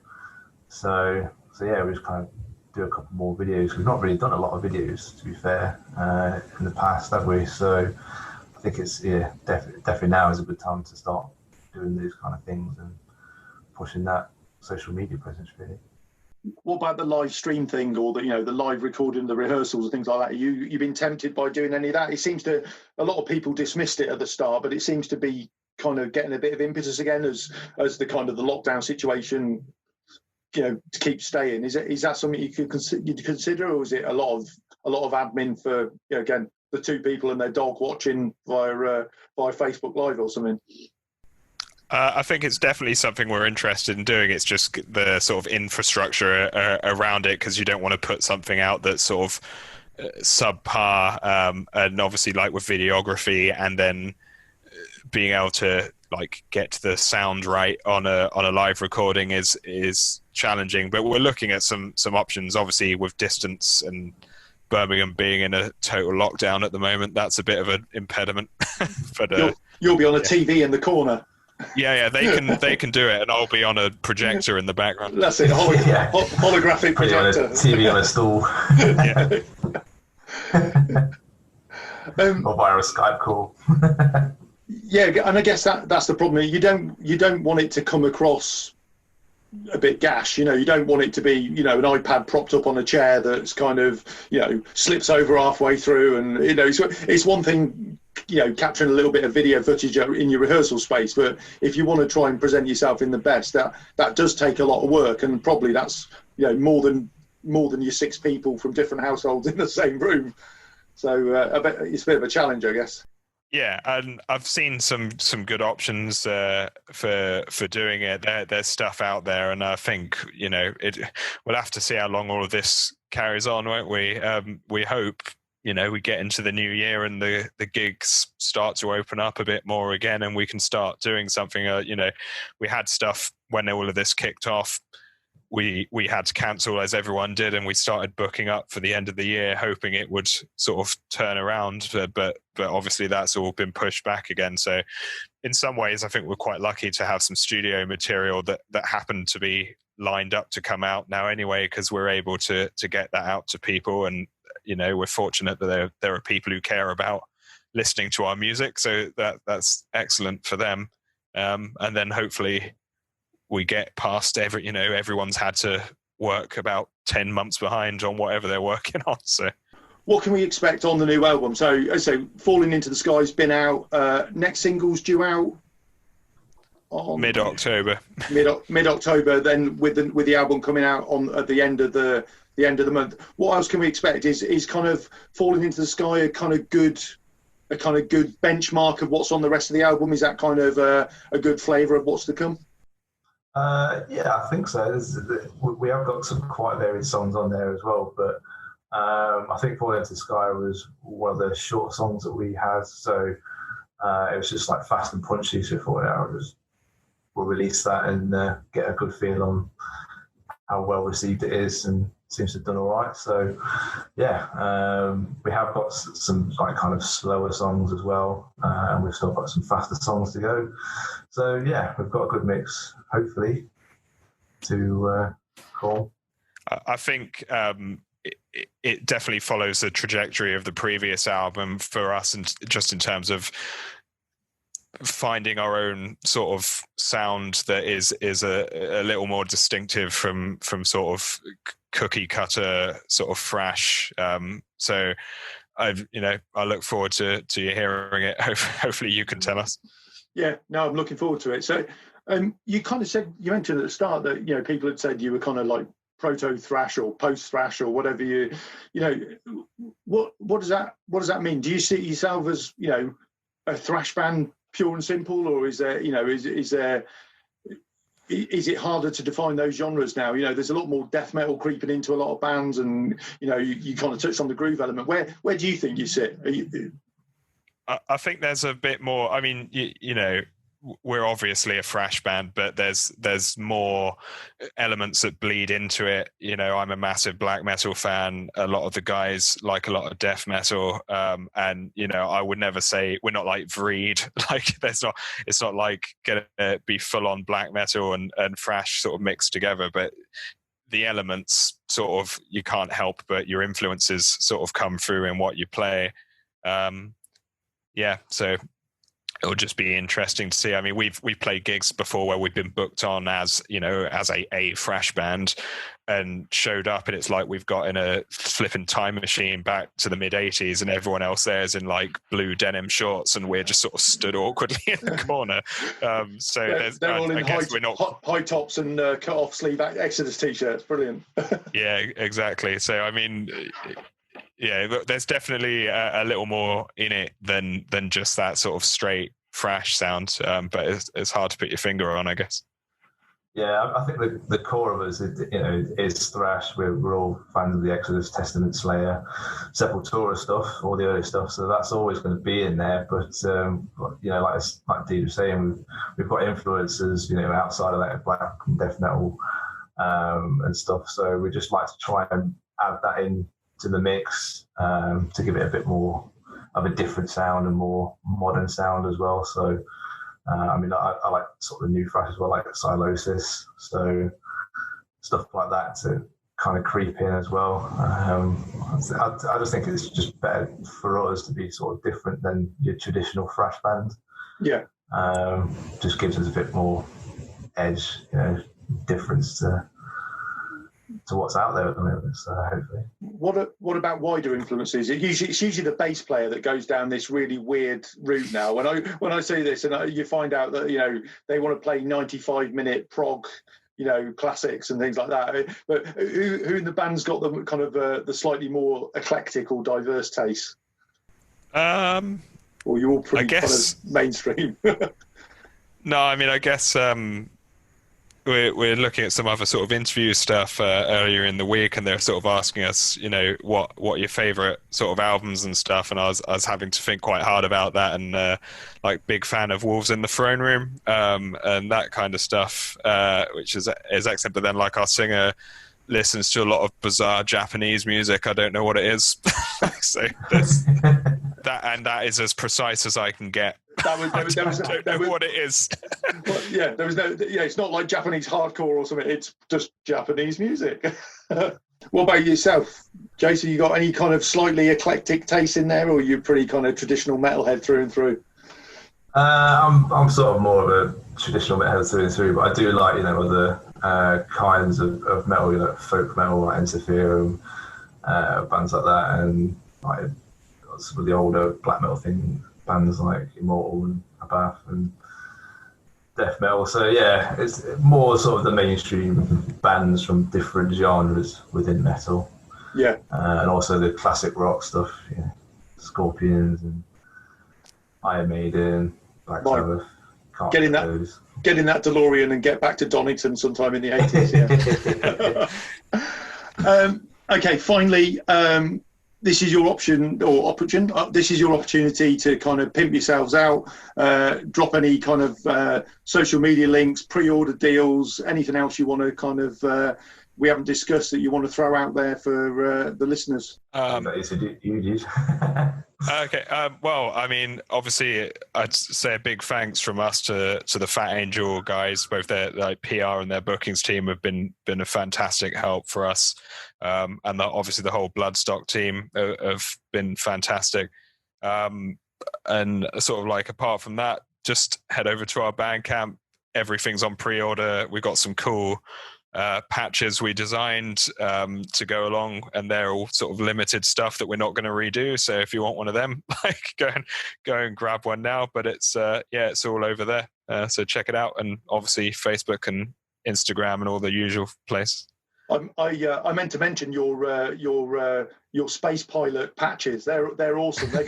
So yeah, we just kind of do a couple more videos. We've not really done a lot of videos, to be fair, in the past, have we? So I think it's definitely now is a good time to start doing those kind of things and pushing that social media presence, really. What about the live stream thing, or the, you know, the live recording, the rehearsals and things like that? You've been tempted by doing any of that? It seems to, a lot of people dismissed it at the start, but it seems to be kind of getting a bit of impetus again as the kind of the lockdown situation, you know, to keep staying. Is that something you could consider, or is it a lot of admin for, you know, again, the two people and their dog watching via Facebook Live or something? I think it's definitely something we're interested in doing. It's just the sort of infrastructure around it, because you don't want to put something out that's sort of subpar, and obviously, like with videography, and then being able to like get the sound right on a live recording is challenging. But we're looking at some options. Obviously, with distance and Birmingham being in a total lockdown at the moment, that's a bit of an impediment. But you'll be on a TV in the corner. Yeah, they can do it, and I'll be on a projector in the background. That's it, holographic projector. TV on a stool. Or via a Skype call. Yeah, and I guess that's the problem. You don't want it to come across a bit gash, you know. You don't want it to be, you know, an iPad propped up on a chair that's kind of, you know, slips over halfway through, and, you know, it's one thing, you know, capturing a little bit of video footage in your rehearsal space, but if you want to try and present yourself in the best, that does take a lot of work, and probably that's, you know, more than your 6 people from different households in the same room. So I bet it's a bit of a challenge, I guess. Yeah, and I've seen some good options for doing it. There's stuff out there, and I think, you know, we'll have to see how long all of this carries on, won't we? We hope we get into the new year and the gigs start to open up a bit more again, and we can start doing something. We had stuff when all of this kicked off. We had to cancel, as everyone did, and we started booking up for the end of the year, hoping it would sort of turn around. But obviously that's all been pushed back again. So in some ways, I think we're quite lucky to have some studio material that happened to be lined up to come out now anyway, because we're able to get that out to people. And we're fortunate that there are people who care about listening to our music, so that's excellent for them. And then hopefully we get past everyone's had to work about 10 months behind on whatever they're working on. So what can we expect on the new album? So Falling Into the Sky's been out. Next single's due out on mid-October. Mid-October. Then with the album coming out at the end of the month. What else can we expect? Is kind of Falling Into the Sky a kind of good benchmark of what's on the rest of the album? Is that kind of a good flavour of what's to come? Yeah, I think so. We have got some quite varied songs on there as well, but I think Falling Into the Sky was one of the short songs that we had, so it was just like fast and punchy, so we'll release that and get a good feel on how well received it is, and seems to have done all right. So yeah, we have got some like kind of slower songs as well, and we've still got some faster songs to go. So yeah, we've got a good mix, hopefully, to call. I think it definitely follows the trajectory of the previous album for us, and just in terms of finding our own sort of sound that is a little more distinctive from sort of cookie cutter sort of thrash. So I look forward to you hearing it. Hopefully you can tell us. Yeah, no, I'm looking forward to it. So you kind of you mentioned at the start that people had said you were kind of like proto thrash or post thrash or whatever what does that mean? Do you see yourself as a thrash band pure and simple, or is there is it harder to define those genres now? There's a lot more death metal creeping into a lot of bands, and you kind of touched on the groove element. Where do you think you sit? I think there's a bit more. I mean, we're obviously a thrash band, but there's more elements that bleed into it. I'm a massive black metal fan. A lot of the guys like a lot of death metal, and I would never say we're not like Vreed. Like it's not like gonna be full on black metal and thrash sort of mixed together, but the elements sort of, you can't help but your influences sort of come through in what you play. So it'll just be interesting to see. I mean, we've played gigs before where we've been booked on as a thrash band and showed up, and it's like we've got in a flipping time machine back to the mid 80s, and everyone else there's in like blue denim shorts, and we're just sort of stood awkwardly in the corner. They're all in high tops and cut off sleeve Exodus t-shirts. Brilliant. Yeah, exactly. So I mean, yeah, there's definitely a little more in it than just that sort of straight thrash sound, but it's hard to put your finger on, I guess. Yeah, I think the core of us, is thrash. We're all fans of the Exodus, Testament, Slayer, Sepultura stuff, all the early stuff. So that's always going to be in there. But like Dee was saying, we've got influences, outside of that, black and death metal and stuff. So we just like to try and add that in to the mix, to give it a bit more of a different sound and more modern sound as well. So I like sort of the new thrash as well, like Silosis, so stuff like that to kind of creep in as well. I just think it's just better for us to be sort of different than your traditional thrash band. Yeah. Just gives us a bit more edge, difference to what's out there at the moment. So hopefully. What about wider influences? It's usually the bass player that goes down this really weird route now. When I say this, and you find out that they want to play 95-minute prog, classics and things like that. But who in the band's got the kind of the slightly more eclectic or diverse taste? Or you're all pretty kind of mainstream. No, I mean, I guess we're looking at some other sort of interview stuff earlier in the week, and they're sort of asking us, what your favorite sort of albums and stuff, and I was having to think quite hard about that, and like big fan of Wolves in the Throne Room, and that kind of stuff, which is excellent. But then like our singer listens to a lot of bizarre Japanese music. I don't know what it is, so that is as precise as I can get. I don't know what it is. But yeah, there was no. Yeah, it's not like Japanese hardcore or something. It's just Japanese music. What about yourself, Jason? You got any kind of slightly eclectic taste in there, or are you pretty kind of traditional metalhead through and through? I'm sort of more of a traditional metalhead through and through, but I do like other kinds of metal, folk metal, like Interferum, bands like that, and like some of the older black metal bands like Immortal and Abath and death metal. So yeah, it's more sort of the mainstream bands from different genres within metal. Yeah, and also the classic rock stuff, Scorpions and Iron Maiden, Black Sabbath. Getting that DeLorean and get back to Donington sometime in the 80s. Yeah. Okay, finally. This is your this is your opportunity to kind of pimp yourselves out, drop any kind of social media links, pre-order deals, anything else you want to kind of we haven't discussed that you want to throw out there for the listeners. Okay. Well, I mean, obviously, I'd say a big thanks from us to the Fat Angel guys. Both their PR and their bookings team have been a fantastic help for us, and obviously the whole Bloodstock team have been fantastic. And sort of like apart from that, just head over to our Bandcamp. Everything's on pre-order. We've got some cool patches we designed to go along, and they're all sort of limited stuff that we're not going to redo. So if you want one of them, like go and grab one now. But it's it's all over there. So check it out, and obviously Facebook and Instagram and all the usual places. I meant to mention your space pilot patches. They're awesome. They're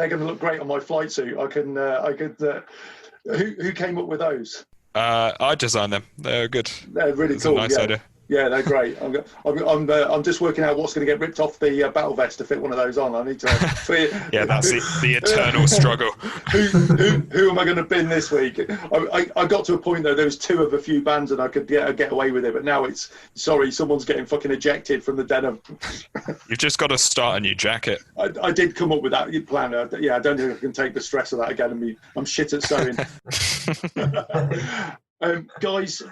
gonna look great on my flight suit. I could. Who came up with those? I designed them. They're good. They're really cool. Nice idea. Yeah, they're great. I'm just working out what's going to get ripped off the battle vest to fit one of those on. I need to. Yeah, that's the eternal struggle. Who am I going to bin this week? I got to a point though. There was two of a few bands, and I could get away with it. But now it's someone's getting fucking ejected from the den. You've just got to start a new jacket. I did come up with that plan. I don't think I can take the stress of that again. I'm shit at sewing. Guys,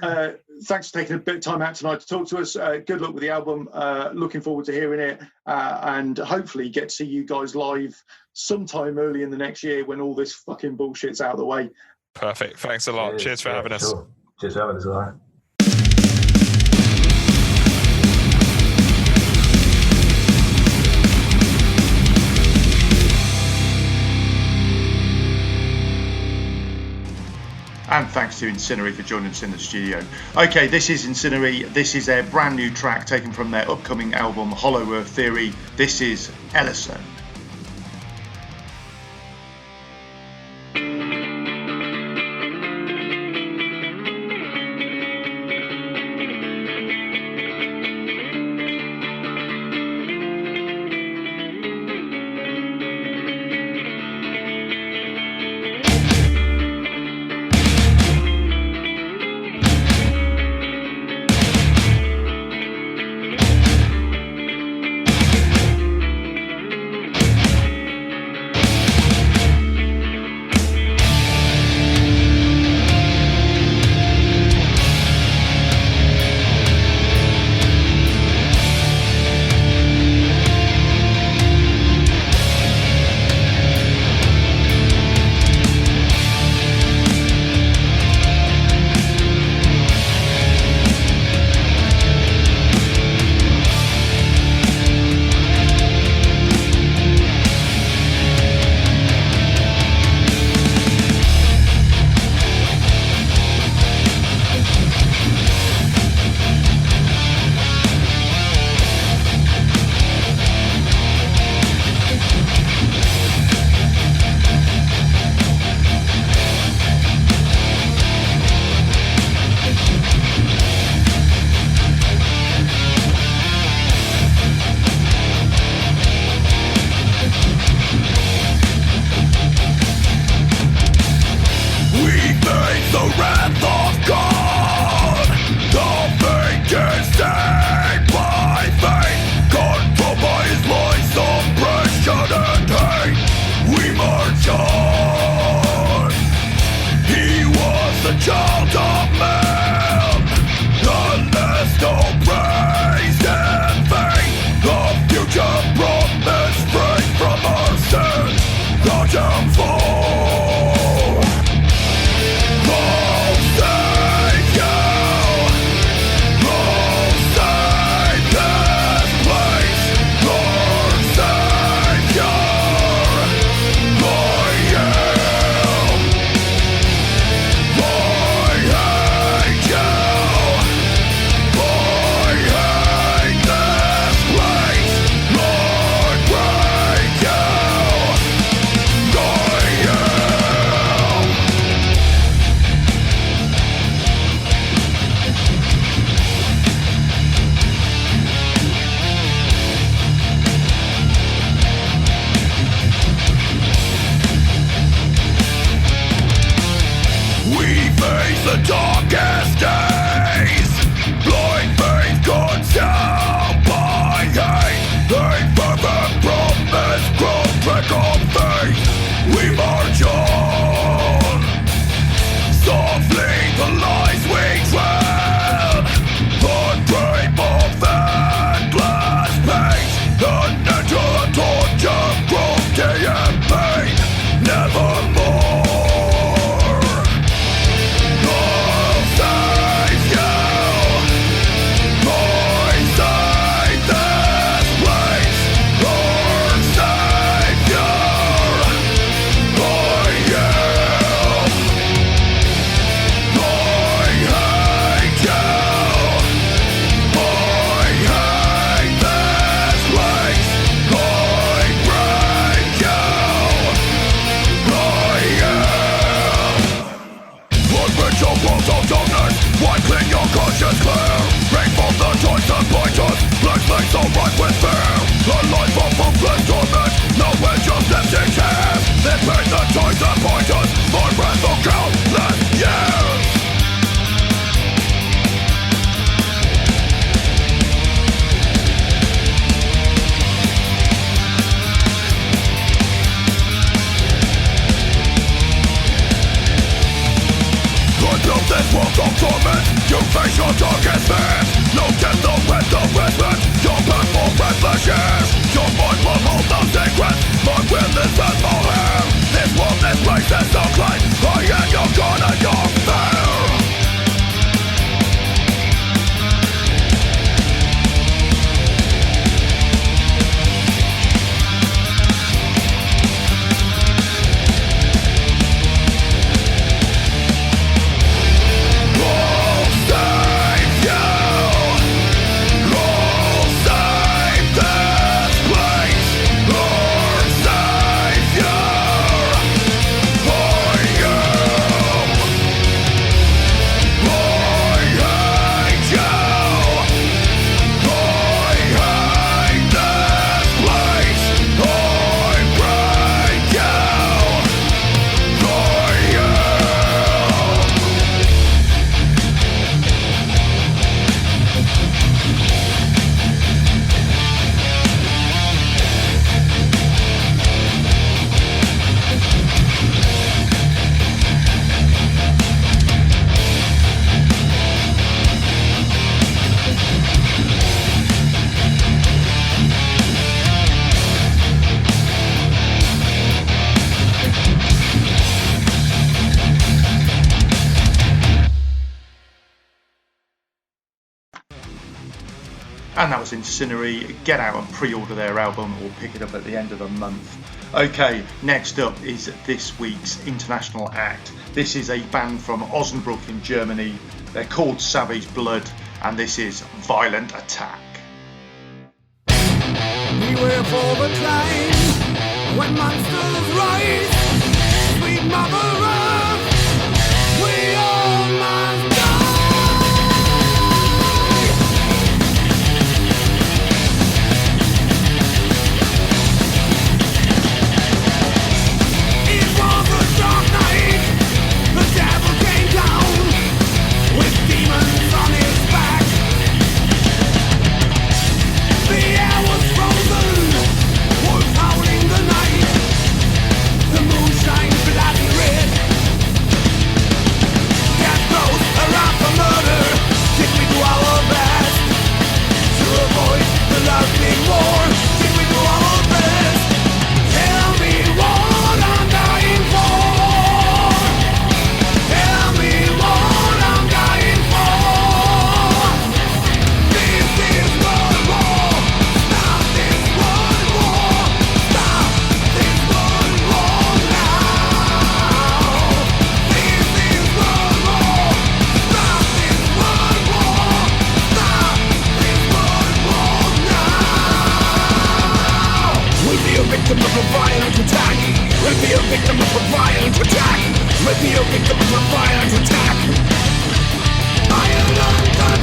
thanks for taking a bit of time out tonight to talk to us. Good luck with the album. Looking forward to hearing it, and hopefully get to see you guys live sometime early in the next year when all this fucking bullshit's out of the way. Perfect. Thanks a lot. Cheers for having us. Sure. Cheers for having us. All right. And thanks to Incinery for joining us in the studio. Okay, this is Incinery. This is their brand new track taken from their upcoming album Hollow Earth Theory. This is Ellison. We march on. Softly the lies we tread. Unbreak of that glass panes. And enter the torture, cruelty and pain. Nevermore. I'll save you. I save this place. Our Savior. I am. I hate you. I hate this place. I break you. I am. Footprints of walls of darkness. Why clean your conscience clear? Bring forth the joints and pointers. Let's make the right with fear. A life of hopeless torment. No injustice in care. They paint the joints and pointers. My breath of countless years. Consume this world of torment. You face your darkest fears. No death, no rest, no respite. Your path for restless years. Your mind will hold no secrets. My will is set for him. This world, this place is so clean. I am your God and your fear. I'll save you. I'll save this place. Our Savior. I am. I hate you. I hate this place. I break you. I am. And that was Incinery. Get out and pre-order their album or pick it up at the end of the month. Okay, next up is this week's international act. This is a band from Osnabrück in Germany. They're called Savage Blood, and this is Violent Attack. Beware for the climb when monsters rise. Sweet Mother Earth, we all must die. It was a dark night. The devil came down with demons on his back. The air was frozen, wolves howling the night. The moonshine bloody red. Death knows around for murder. Did we do our best to avoid the lovely war? Did we do our best? Tell me what I'm dying for. Tell me what I'm dying for. This is World War. Stop this World War. Stop this World War now. This is World War. Stop this World War. Stop this World War now. We'll be a victim of a violent attack. We'll be a victim of a violent attack. We'll be a victim of a violent attack. Violent attack.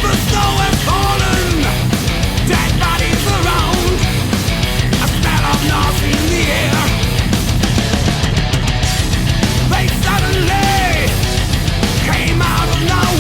The snow has fallen. Dead bodies around. A smell of nausea in the air. They suddenly came out of nowhere.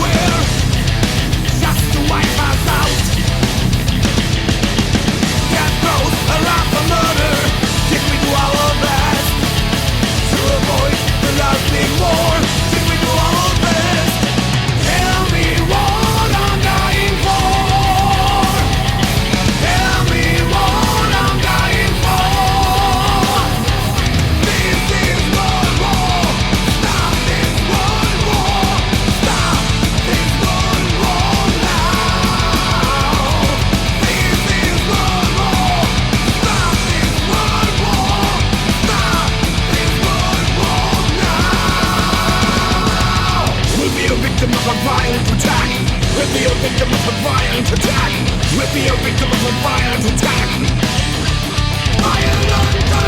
of a violent attack. We'll be a victim of a violent attack. We'll be a victim of a violent attack. Violent attack.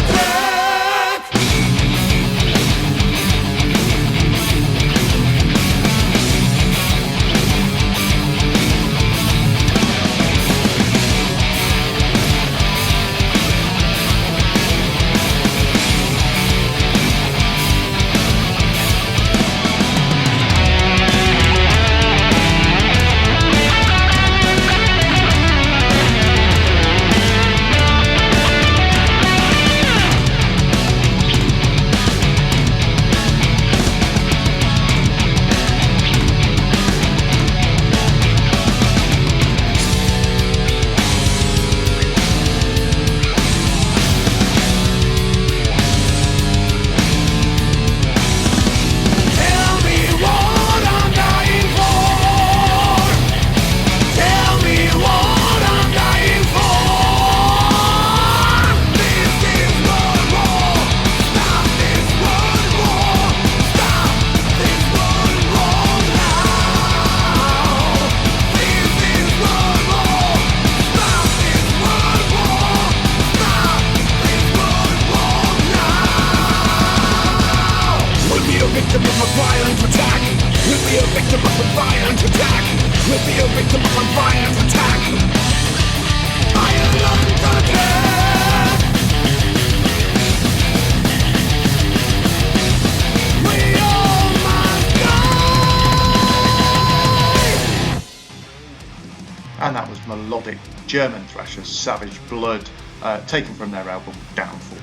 And that was melodic German thrashers Savage Blood, taken from their album Downfall.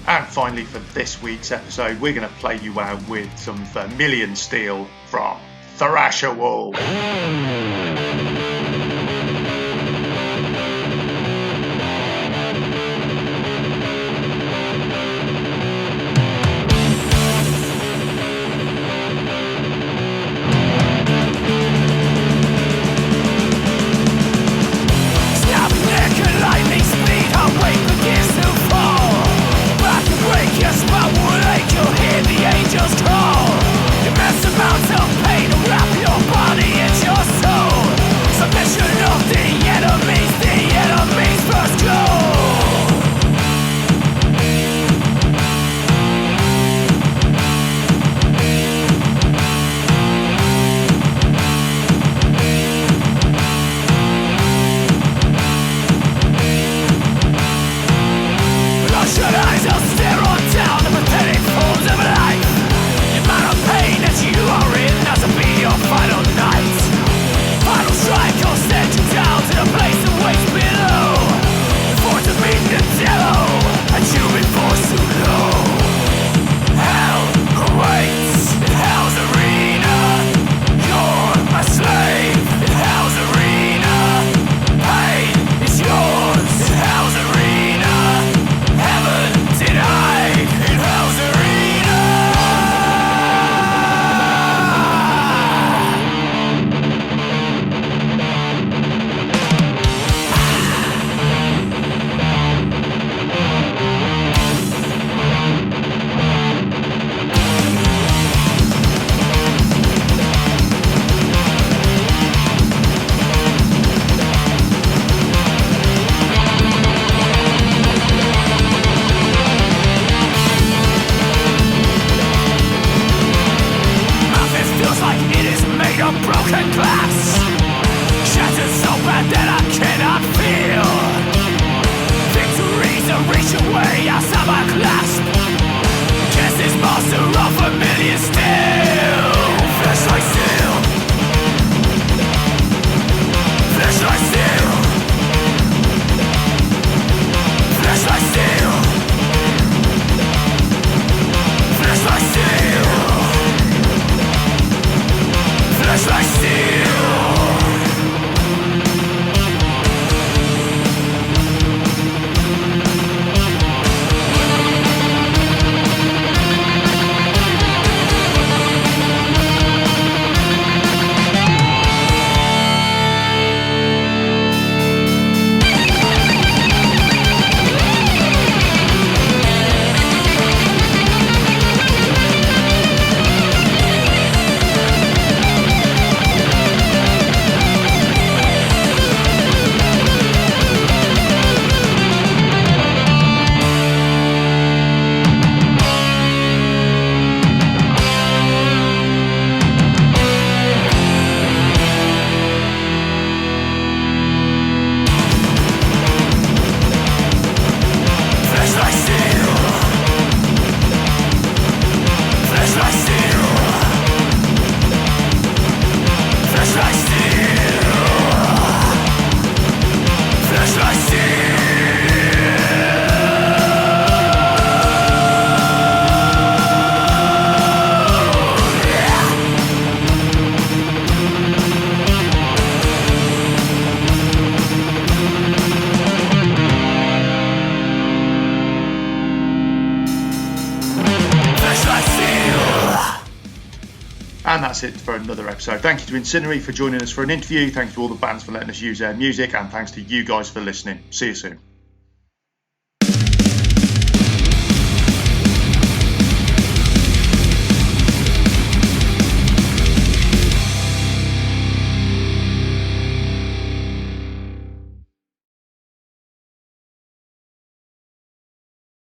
And finally, for this week's episode, we're going to play you out with some Vermilion Steel from Thrasher Wolf. Just call. Immense amounts of pain wrap your body in your soul. Submission of the enemy's first goal. Bloodshot eyes will stare on down the pathetic forms of life. The amount of pain that you are in has to be your final night. Final strike will send you down to the place that waits below. Before to meet the devil, and you've been forced to know. Hell awaits in hell's arena. You're a slave in hell's arena. Pain is yours in hell's arena. Heaven denied in hell's arena. My fist feels like it is made of broken glass, shattered so bad that I cannot feel. Victory's a reach away outside my clasp. Guess this monster of Vermilion Steel. Flashlight steel. Flashlight steel. Flashlight steel. Flashlight steel. Flashlight steel. And that's it for another episode. Thank you to Incinery for joining us for an interview. Thanks to all the bands for letting us use their music, and thanks to you guys for listening. See you soon.